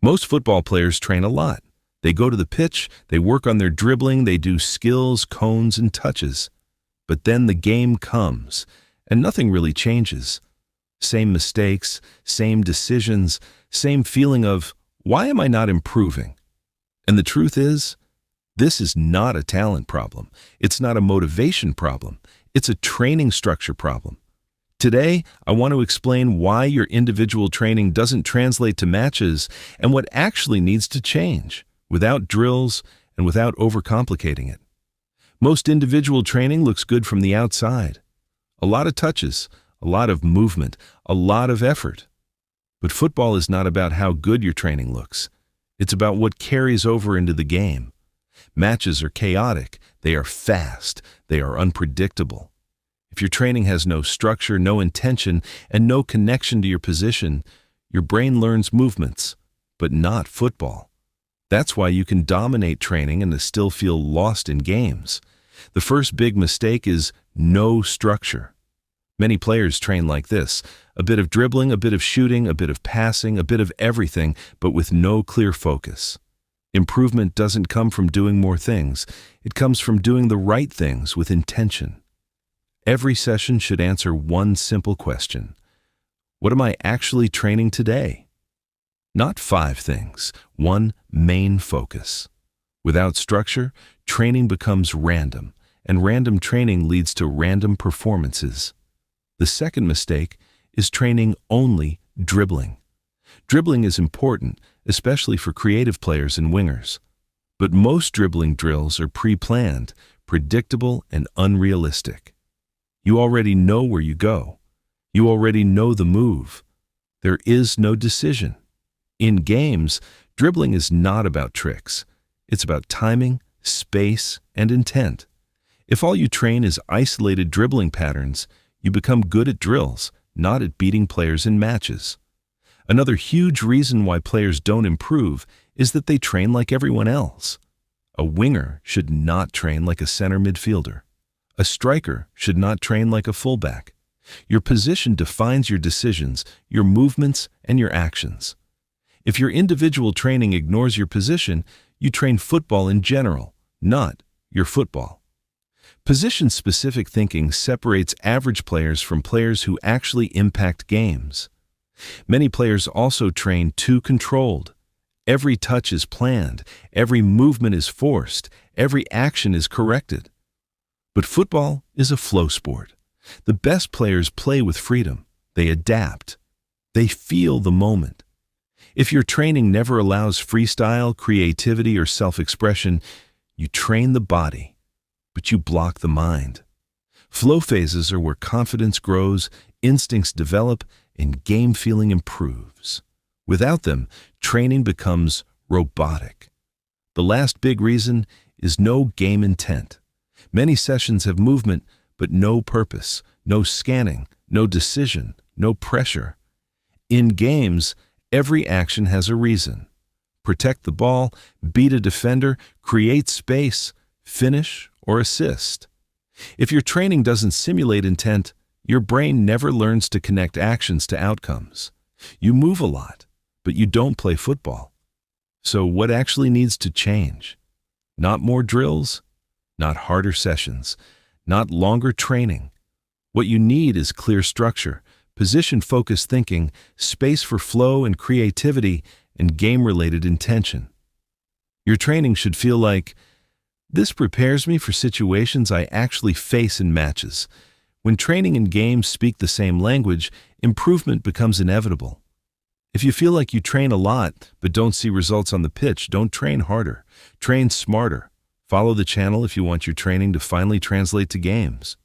Most football players train a lot. They go to the pitch, they work on their dribbling, they do skills, cones, and touches. But then the game comes, and nothing really changes. Same mistakes, same decisions, same feeling of, why am I not improving? And the truth is, this is not a talent problem. It's not a motivation problem. It's a training structure problem. Today, I want to explain why your individual training doesn't translate to matches and what actually needs to change, without drills and without overcomplicating it. Most individual training looks good from the outside. A lot of touches, a lot of movement, a lot of effort. But football is not about how good your training looks. It's about what carries over into the game. Matches are chaotic, they are fast, they are unpredictable. If your training has no structure, no intention, and no connection to your position, your brain learns movements, but not football. That's why you can dominate training and still feel lost in games. The first big mistake is no structure. Many players train like this: a bit of dribbling, a bit of shooting, a bit of passing, a bit of everything, but with no clear focus. Improvement doesn't come from doing more things. It comes from doing the right things with intention. Every session should answer one simple question: what am I actually training today? Not 5 things, one main focus. Without structure, training becomes random, and random training leads to random performances. The second mistake is training only dribbling. Dribbling is important, especially for creative players and wingers. But most dribbling drills are pre-planned, predictable, and unrealistic. You already know where you go. You already know the move. There is no decision. In games, dribbling is not about tricks. It's about timing, space, and intent. If all you train is isolated dribbling patterns, you become good at drills, not at beating players in matches. Another huge reason why players don't improve is that they train like everyone else. A winger should not train like a center midfielder. A striker should not train like a fullback. Your position defines your decisions, your movements, and your actions. If your individual training ignores your position, you train football in general, not your football. Position-specific thinking separates average players from players who actually impact games. Many players also train too controlled. Every touch is planned, every movement is forced, every action is corrected. But football is a flow sport. The best players play with freedom. They adapt. They feel the moment. If your training never allows freestyle, creativity, or self-expression, you train the body, but you block the mind. Flow phases are where confidence grows, instincts develop, and game feeling improves. Without them, training becomes robotic. The last big reason is no game intent. Many sessions have movement, but no purpose, no scanning, no decision, no pressure. In games, every action has a reason. Protect the ball, beat a defender, create space, finish, or assist. If your training doesn't simulate intent, your brain never learns to connect actions to outcomes. You move a lot, but you don't play football. So what actually needs to change? Not more drills, not harder sessions, not longer training. What you need is clear structure, position-focused thinking, space for flow and creativity, and game-related intention. Your training should feel like, this prepares me for situations I actually face in matches. When training and games speak the same language, improvement becomes inevitable. If you feel like you train a lot but don't see results on the pitch, don't train harder. Train smarter. Follow the channel if you want your training to finally translate to games.